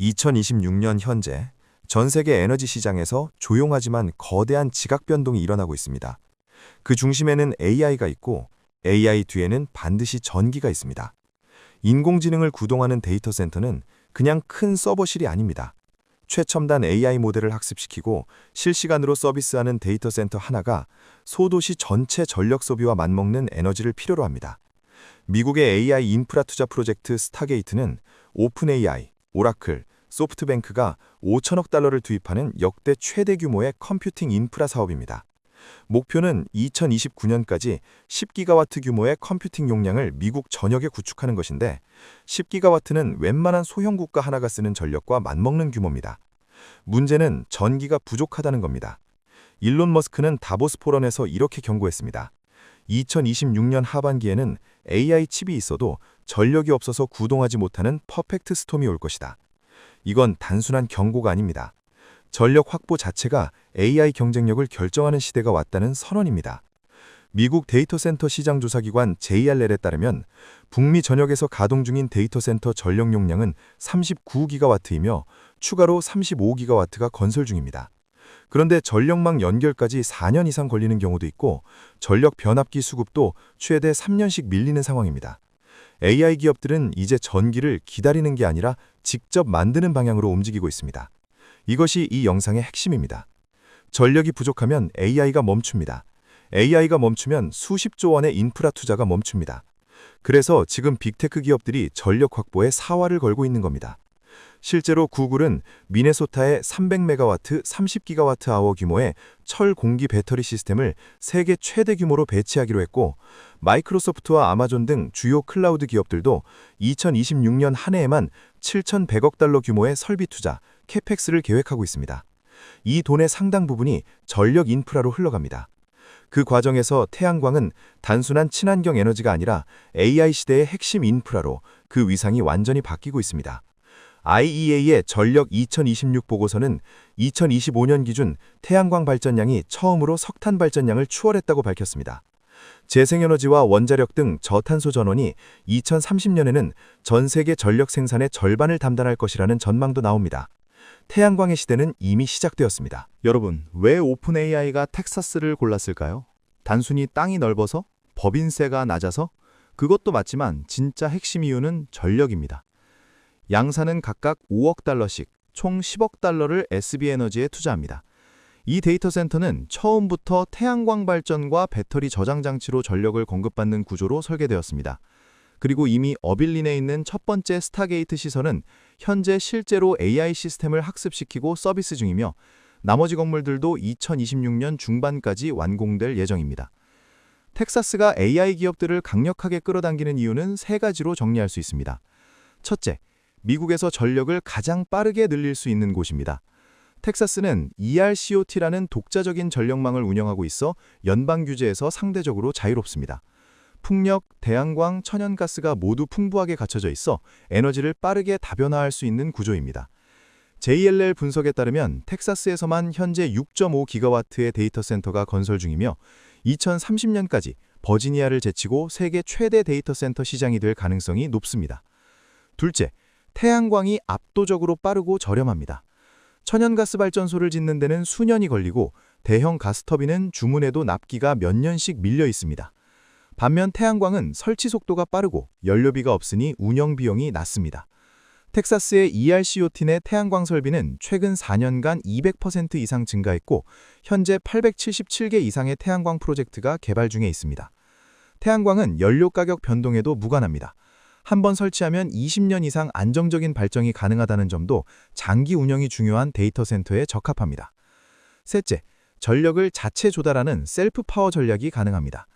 2026년 현재 전 세계 에너지 시장에서 조용하지만 거대한 지각 변동이 일어나고 있습니다. 그 중심에는 AI가 있고 AI 뒤에는 반드시 전기가 있습니다. 인공지능을 구동하는 데이터 센터는 그냥 큰 서버실이 아닙니다. 최첨단 AI 모델을 학습시키고 실시간으로 서비스하는 데이터 센터 하나가 소도시 전체 전력 소비와 맞먹는 에너지를 필요로 합니다. 미국의 AI 인프라 투자 프로젝트 스타게이트는 오픈 AI, 오라클, 소프트뱅크가 5천억 달러를 투입하는 역대 최대 규모의 컴퓨팅 인프라 사업입니다. 목표는 2029년까지 10기가와트 규모의 컴퓨팅 용량을 미국 전역에 구축하는 것인데 10기가와트는 웬만한 소형 국가 하나가 쓰는 전력과 맞먹는 규모입니다. 문제는 전기가 부족하다는 겁니다. 일론 머스크는 다보스 포럼에서 이렇게 경고했습니다. 2026년 하반기에는 AI 칩이 있어도 전력이 없어서 구동하지 못하는 퍼펙트 스톰이 올 것이다. 이건 단순한 경고가 아닙니다. 전력 확보 자체가 AI 경쟁력을 결정하는 시대가 왔다는 선언입니다. 미국 데이터 센터 시장 조사기관 JLL에 따르면 북미 전역에서 가동 중인 데이터 센터 전력 용량은 39기가와트이며 추가로 35기가와트가 건설 중입니다. 그런데 전력망 연결까지 4년 이상 걸리는 경우도 있고 전력 변압기 수급도 최대 3년씩 밀리는 상황입니다. AI 기업들은 이제 전기를 기다리는 게 아니라 직접 만드는 방향으로 움직이고 있습니다. 이것이 이 영상의 핵심입니다. 전력이 부족하면 AI가 멈춥니다. AI가 멈추면 수십조 원의 인프라 투자가 멈춥니다. 그래서 지금 빅테크 기업들이 전력 확보에 사활을 걸고 있는 겁니다. 실제로 구글은 미네소타의 300메가와트 30기가와트 아워 규모의 철 공기 배터리 시스템을 세계 최대 규모로 배치하기로 했고 마이크로소프트와 아마존 등 주요 클라우드 기업들도 2026년 한 해에만 7,100억 달러 규모의 설비 투자, 캐펙스를 계획하고 있습니다. 이 돈의 상당 부분이 전력 인프라로 흘러갑니다. 그 과정에서 태양광은 단순한 친환경 에너지가 아니라 AI 시대의 핵심 인프라로 그 위상이 완전히 바뀌고 있습니다. IEA의 전력 2026 보고서는 2025년 기준 태양광 발전량이 처음으로 석탄 발전량을 추월했다고 밝혔습니다. 재생에너지와 원자력 등 저탄소 전원이 2030년에는 전 세계 전력 생산의 절반을 담당할 것이라는 전망도 나옵니다. 태양광의 시대는 이미 시작되었습니다. 여러분, 왜 오픈 AI가 텍사스를 골랐을까요? 단순히 땅이 넓어서? 법인세가 낮아서? 그것도 맞지만 진짜 핵심 이유는 전력입니다. 양사는 각각 5억 달러씩 총 10억 달러를 SB에너지에 투자합니다. 이 데이터 센터는 처음부터 태양광 발전과 배터리 저장 장치로 전력을 공급받는 구조로 설계되었습니다. 그리고 이미 어빌린에 있는 첫 번째 스타게이트 시설은 현재 실제로 AI 시스템을 학습시키고 서비스 중이며 나머지 건물들도 2026년 중반까지 완공될 예정입니다. 텍사스가 AI 기업들을 강력하게 끌어당기는 이유는 세 가지로 정리할 수 있습니다. 첫째, 미국에서 전력을 가장 빠르게 늘릴 수 있는 곳입니다. 텍사스는 ERCOT라는 독자적인 전력망을 운영하고 있어 연방 규제에서 상대적으로 자유롭습니다. 풍력, 태양광, 천연가스가 모두 풍부하게 갖춰져 있어 에너지를 빠르게 다변화할 수 있는 구조입니다. JLL 분석에 따르면 텍사스에서만 현재 6.5기가와트의 데이터 센터가 건설 중이며 2030년까지 버지니아를 제치고 세계 최대 데이터 센터 시장이 될 가능성이 높습니다. 둘째, 태양광이 압도적으로 빠르고 저렴합니다. 천연가스 발전소를 짓는 데는 수년이 걸리고 대형 가스터빈은 주문해도 납기가 몇 년씩 밀려 있습니다. 반면 태양광은 설치 속도가 빠르고 연료비가 없으니 운영 비용이 낮습니다. 텍사스의 ERCOT 내 태양광 설비는 최근 4년간 200% 이상 증가했고 현재 877개 이상의 태양광 프로젝트가 개발 중에 있습니다. 태양광은 연료 가격 변동에도 무관합니다. 한번 설치하면 20년 이상 안정적인 발전이 가능하다는 점도 장기 운영이 중요한 데이터 센터에 적합합니다. 셋째, 전력을 자체 조달하는 셀프 파워 전략이 가능합니다.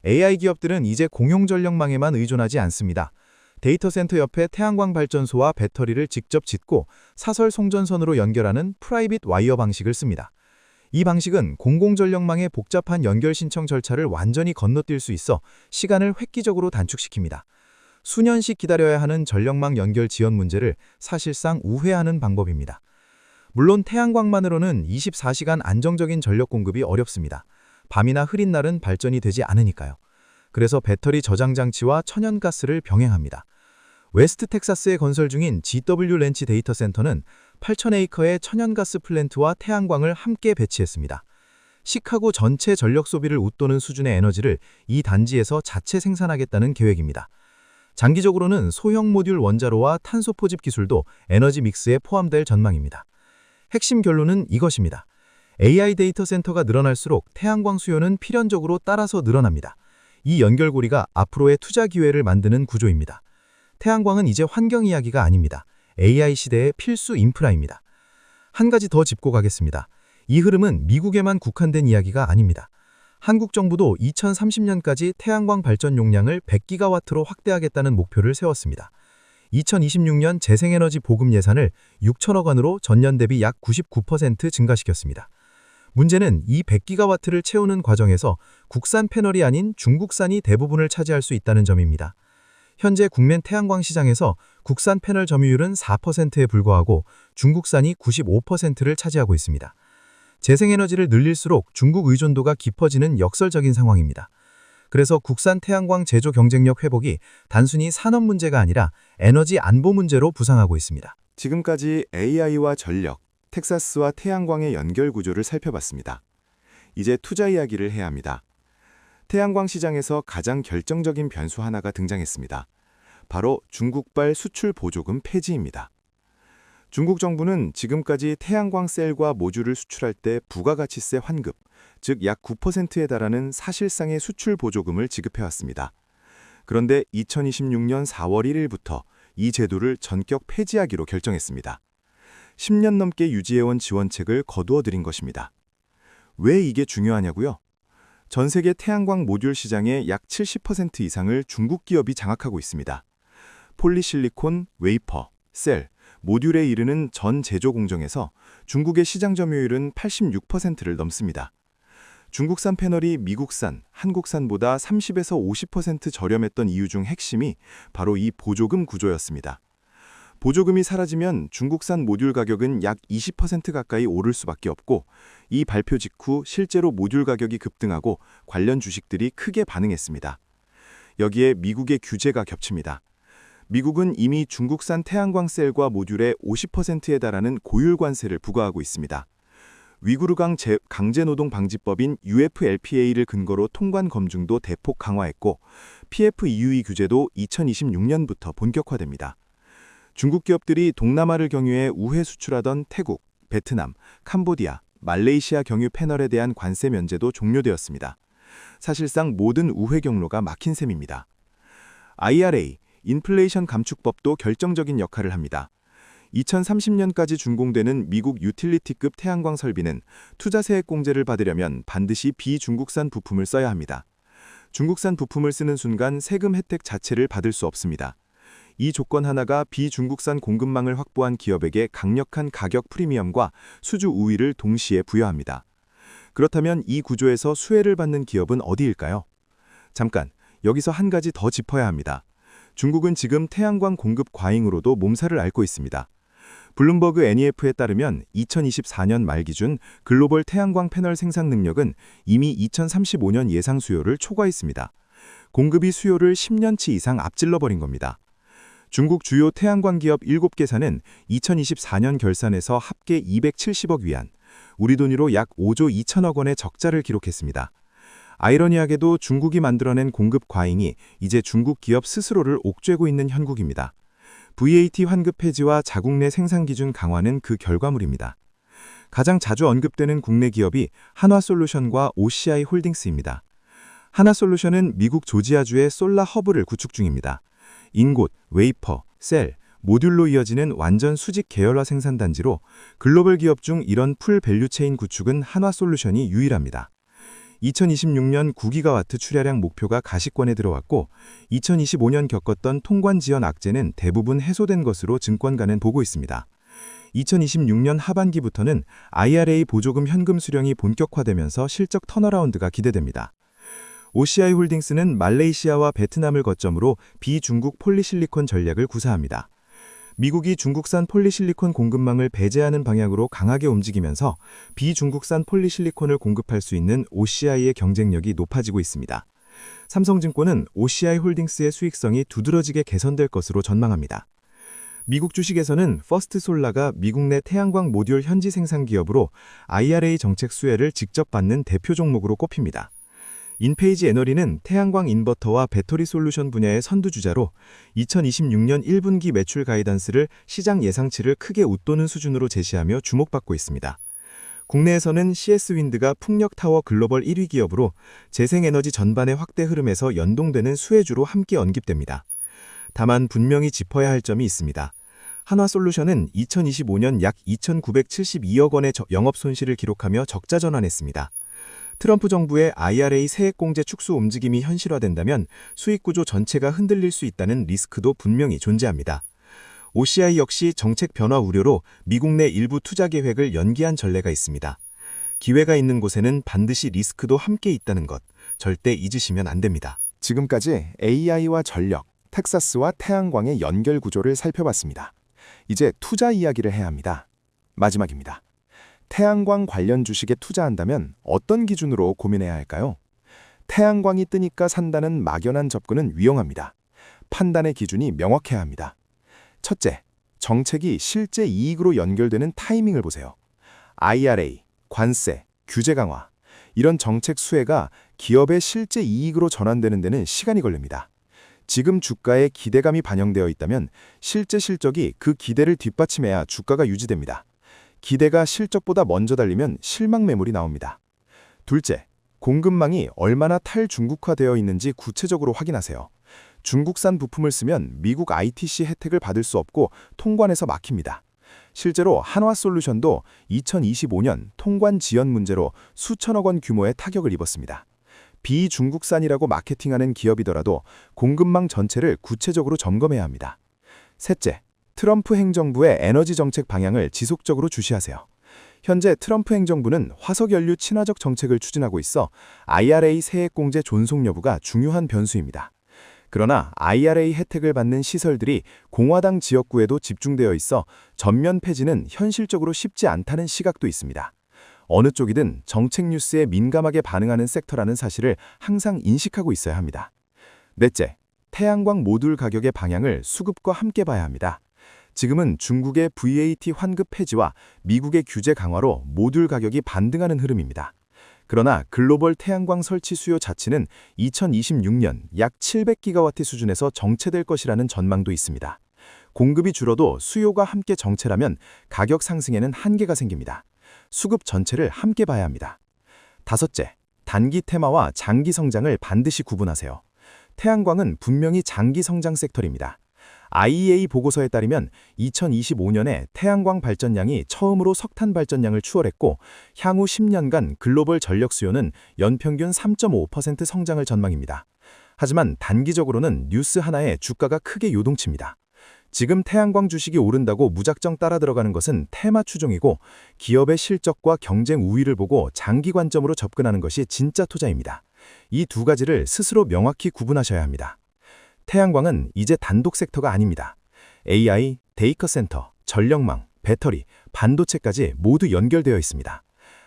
AI 기업들은 이제 공용 전력망에만 의존하지 않습니다. 데이터 센터 옆에 태양광 발전소와 배터리를 직접 짓고 사설 송전선으로 연결하는 프라이빗 와이어 방식을 씁니다. 이 방식은 공공전력망의 복잡한 연결 신청 절차를 완전히 건너뛸 수 있어 시간을 획기적으로 단축시킵니다. 수년씩 기다려야 하는 전력망 연결 지연 문제를 사실상 우회하는 방법입니다. 물론 태양광만으로는 24시간 안정적인 전력 공급이 어렵습니다. 밤이나 흐린 날은 발전이 되지 않으니까요. 그래서 배터리 저장 장치와 천연가스를 병행합니다. 웨스트 텍사스에 건설 중인 GW 렌치 데이터 센터는 8,000에이커의 천연가스 플랜트와 태양광을 함께 배치했습니다. 시카고 전체 전력 소비를 웃도는 수준의 에너지를 이 단지에서 자체 생산하겠다는 계획입니다. 장기적으로는 소형 모듈 원자로와 탄소 포집 기술도 에너지 믹스에 포함될 전망입니다. 핵심 결론은 이것입니다. AI 데이터 센터가 늘어날수록 태양광 수요는 필연적으로 따라서 늘어납니다. 이 연결고리가 앞으로의 투자 기회를 만드는 구조입니다. 태양광은 이제 환경 이야기가 아닙니다. AI 시대의 필수 인프라입니다. 한 가지 더 짚고 가겠습니다. 이 흐름은 미국에만 국한된 이야기가 아닙니다. 한국 정부도 2030년까지 태양광 발전 용량을 100기가와트로 확대하겠다는 목표를 세웠습니다. 2026년 재생에너지 보급 예산을 6천억 원으로 전년 대비 약 99% 증가시켰습니다. 문제는 이 100기가와트를 채우는 과정에서 국산 패널이 아닌 중국산이 대부분을 차지할 수 있다는 점입니다. 현재 국내 태양광 시장에서 국산 패널 점유율은 4%에 불과하고 중국산이 95%를 차지하고 있습니다. 재생에너지를 늘릴수록 중국 의존도가 깊어지는 역설적인 상황입니다. 그래서 국산 태양광 제조 경쟁력 회복이 단순히 산업 문제가 아니라 에너지 안보 문제로 부상하고 있습니다. 지금까지 AI와 전력, 텍사스와 태양광의 연결 구조를 살펴봤습니다. 이제 투자 이야기를 해야 합니다. 태양광 시장에서 가장 결정적인 변수 하나가 등장했습니다. 바로 중국발 수출 보조금 폐지입니다. 중국 정부는 지금까지 태양광 셀과 모듈을 수출할 때 부가가치세 환급, 즉 약 9%에 달하는 사실상의 수출 보조금을 지급해왔습니다. 그런데 2026년 4월 1일부터 이 제도를 전격 폐지하기로 결정했습니다. 10년 넘게 유지해온 지원책을 거두어들인 것입니다. 왜 이게 중요하냐고요? 전 세계 태양광 모듈 시장의 약 70% 이상을 중국 기업이 장악하고 있습니다. 폴리실리콘, 웨이퍼, 셀, 모듈에 이르는 전 제조 공정에서 중국의 시장 점유율은 86%를 넘습니다. 중국산 패널이 미국산, 한국산보다 30에서 50% 저렴했던 이유 중 핵심이 바로 이 보조금 구조였습니다. 보조금이 사라지면 중국산 모듈 가격은 약 20% 가까이 오를 수밖에 없고, 이 발표 직후 실제로 모듈 가격이 급등하고 관련 주식들이 크게 반응했습니다. 여기에 미국의 규제가 겹칩니다. 미국은 이미 중국산 태양광 셀과 모듈에 50%에 달하는 고율 관세를 부과하고 있습니다. 위구르강 강제노동 방지법인 UFLPA를 근거로 통관 검증도 대폭 강화했고, PFEUE 규제도 2026년부터 본격화됩니다. 중국 기업들이 동남아를 경유해 우회 수출하던 태국, 베트남, 캄보디아, 말레이시아 경유 패널에 대한 관세 면제도 종료되었습니다. 사실상 모든 우회 경로가 막힌 셈입니다. IRA, 인플레이션 감축법도 결정적인 역할을 합니다. 2030년까지 준공되는 미국 유틸리티급 태양광 설비는 투자세액 공제를 받으려면 반드시 비중국산 부품을 써야 합니다. 중국산 부품을 쓰는 순간 세금 혜택 자체를 받을 수 없습니다. 이 조건 하나가 비중국산 공급망을 확보한 기업에게 강력한 가격 프리미엄과 수주 우위를 동시에 부여합니다. 그렇다면 이 구조에서 수혜를 받는 기업은 어디일까요? 잠깐, 여기서 한 가지 더 짚어야 합니다. 중국은 지금 태양광 공급 과잉으로도 몸살을 앓고 있습니다. 블룸버그 NEF에 따르면 2024년 말 기준 글로벌 태양광 패널 생산 능력은 이미 2035년 예상 수요를 초과했습니다. 공급이 수요를 10년치 이상 앞질러버린 겁니다. 중국 주요 태양광 기업 7개사는 2024년 결산에서 합계 270억 위안, 우리 돈으로 약 5조 2천억 원의 적자를 기록했습니다. 아이러니하게도 중국이 만들어낸 공급 과잉이 이제 중국 기업 스스로를 옥죄고 있는 형국입니다. VAT 환급 폐지와 자국 내 생산 기준 강화는 그 결과물입니다. 가장 자주 언급되는 국내 기업이 한화솔루션과 OCI 홀딩스입니다. 한화솔루션은 미국 조지아주의 솔라 허브를 구축 중입니다. 인곳, 웨이퍼, 셀, 모듈로 이어지는 완전 수직 계열화 생산단지로 글로벌 기업 중 이런 풀 밸류체인 구축은 한화솔루션이 유일합니다. 2026년 9기가와트 출하량 목표가 가시권에 들어왔고 2025년 겪었던 통관 지연 악재는 대부분 해소된 것으로 증권가는 보고 있습니다. 2026년 하반기부터는 IRA 보조금 현금 수령이 본격화되면서 실적 턴어라운드가 기대됩니다. OCI 홀딩스는 말레이시아와 베트남을 거점으로 비중국 폴리실리콘 전략을 구사합니다. 미국이 중국산 폴리실리콘 공급망을 배제하는 방향으로 강하게 움직이면서 비중국산 폴리실리콘을 공급할 수 있는 OCI의 경쟁력이 높아지고 있습니다. 삼성증권은 OCI 홀딩스의 수익성이 두드러지게 개선될 것으로 전망합니다. 미국 주식에서는 퍼스트솔라가 미국 내 태양광 모듈 현지 생산 기업으로 IRA 정책 수혜를 직접 받는 대표 종목으로 꼽힙니다. 인페이지 에너리는 태양광 인버터와 배터리 솔루션 분야의 선두주자로 2026년 1분기 매출 가이던스를 시장 예상치를 크게 웃도는 수준으로 제시하며 주목받고 있습니다. 국내에서는 CS윈드가 풍력타워 글로벌 1위 기업으로 재생에너지 전반의 확대 흐름에서 연동되는 수혜주로 함께 언급됩니다. 다만 분명히 짚어야 할 점이 있습니다. 한화솔루션은 2025년 약 2,972억 원의 영업 손실을 기록하며 적자 전환했습니다. 트럼프 정부의 IRA 세액공제 축소 움직임이 현실화된다면 수익구조 전체가 흔들릴 수 있다는 리스크도 분명히 존재합니다. OCI 역시 정책 변화 우려로 미국 내 일부 투자 계획을 연기한 전례가 있습니다. 기회가 있는 곳에는 반드시 리스크도 함께 있다는 것, 절대 잊으시면 안 됩니다. 지금까지 AI와 전력, 텍사스와 태양광의 연결 구조를 살펴봤습니다. 이제 투자 이야기를 해야 합니다. 마지막입니다. 태양광 관련 주식에 투자한다면 어떤 기준으로 고민해야 할까요? 태양광이 뜨니까 산다는 막연한 접근은 위험합니다. 판단의 기준이 명확해야 합니다. 첫째, 정책이 실제 이익으로 연결되는 타이밍을 보세요. IRA, 관세, 규제 강화, 이런 정책 수혜가 기업의 실제 이익으로 전환되는 데는 시간이 걸립니다. 지금 주가에 기대감이 반영되어 있다면 실제 실적이 그 기대를 뒷받침해야 주가가 유지됩니다. 기대가 실적보다 먼저 달리면 실망 매물이 나옵니다. 둘째, 공급망이 얼마나 탈중국화되어 있는지 구체적으로 확인하세요. 중국산 부품을 쓰면 미국 ITC 혜택을 받을 수 없고 통관에서 막힙니다. 실제로 한화솔루션도 2025년 통관 지연 문제로 수천억 원 규모의 타격을 입었습니다. 비중국산이라고 마케팅하는 기업이더라도 공급망 전체를 구체적으로 점검해야 합니다. 셋째, 트럼프 행정부의 에너지 정책 방향을 지속적으로 주시하세요. 현재 트럼프 행정부는 화석연료 친화적 정책을 추진하고 있어 IRA 세액공제 존속 여부가 중요한 변수입니다. 그러나 IRA 혜택을 받는 시설들이 공화당 지역구에도 집중되어 있어 전면 폐지는 현실적으로 쉽지 않다는 시각도 있습니다. 어느 쪽이든 정책 뉴스에 민감하게 반응하는 섹터라는 사실을 항상 인식하고 있어야 합니다. 넷째, 태양광 모듈 가격의 방향을 수급과 함께 봐야 합니다. 지금은 중국의 VAT 환급 폐지와 미국의 규제 강화로 모듈 가격이 반등하는 흐름입니다. 그러나 글로벌 태양광 설치 수요 자체는 2026년 약 700기가와트 수준에서 정체될 것이라는 전망도 있습니다. 공급이 줄어도 수요가 함께 정체라면 가격 상승에는 한계가 생깁니다. 수급 전체를 함께 봐야 합니다. 다섯째, 단기 테마와 장기 성장을 반드시 구분하세요. 태양광은 분명히 장기 성장 섹터입니다. IEA 보고서에 따르면 2025년에 태양광 발전량이 처음으로 석탄 발전량을 추월했고 향후 10년간 글로벌 전력 수요는 연평균 3.5% 성장을 전망입니다. 하지만 단기적으로는 뉴스 하나에 주가가 크게 요동칩니다. 지금 태양광 주식이 오른다고 무작정 따라 들어가는 것은 테마 추종이고 기업의 실적과 경쟁 우위를 보고 장기 관점으로 접근하는 것이 진짜 투자입니다. 이 두 가지를 스스로 명확히 구분하셔야 합니다. 태양광은 이제 단독 섹터가 아닙니다. AI, 데이터 센터, 전력망, 배터리, 반도체까지 모두 연결되어 있습니다.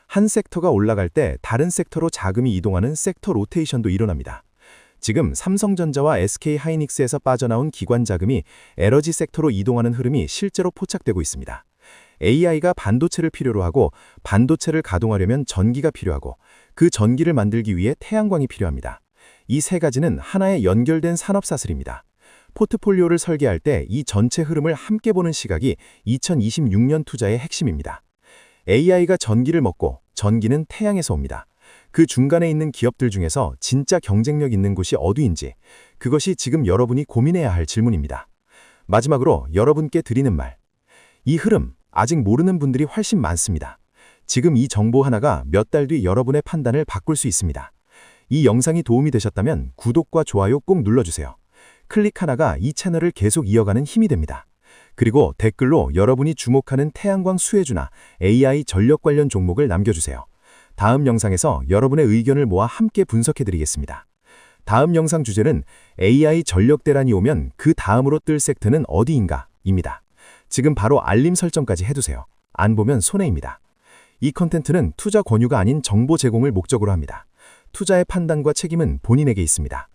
한 섹터가 올라갈 때 다른 섹터로 자금이 이동하는 섹터 로테이션도 일어납니다. 지금 삼성전자와 SK하이닉스에서 빠져나온 기관 자금이 에너지 섹터로 이동하는 흐름이 실제로 포착되고 있습니다. AI가 반도체를 필요로 하고 반도체를 가동하려면 전기가 필요하고 그 전기를 만들기 위해 태양광이 필요합니다. 이 세 가지는 하나의 연결된 산업사슬입니다. 포트폴리오를 설계할 때 이 전체 흐름을 함께 보는 시각이 2026년 투자의 핵심입니다. AI가 전기를 먹고 전기는 태양에서 옵니다. 그 중간에 있는 기업들 중에서 진짜 경쟁력 있는 곳이 어디인지 그것이 지금 여러분이 고민해야 할 질문입니다. 마지막으로 여러분께 드리는 말. 이 흐름 아직 모르는 분들이 훨씬 많습니다. 지금 이 정보 하나가 몇 달 뒤 여러분의 판단을 바꿀 수 있습니다. 이 영상이 도움이 되셨다면 구독과 좋아요 꼭 눌러주세요. 클릭 하나가 이 채널을 계속 이어가는 힘이 됩니다. 그리고 댓글로 여러분이 주목하는 태양광 수혜주나 AI 전력 관련 종목을 남겨주세요. 다음 영상에서 여러분의 의견을 모아 함께 분석해드리겠습니다. 다음 영상 주제는 AI 전력 대란이 오면 그 다음으로 뜰 섹터는 어디인가? 입니다. 지금 바로 알림 설정까지 해두세요. 안 보면 손해입니다. 이 컨텐츠는 투자 권유가 아닌 정보 제공을 목적으로 합니다. 투자의 판단과 책임은 본인에게 있습니다.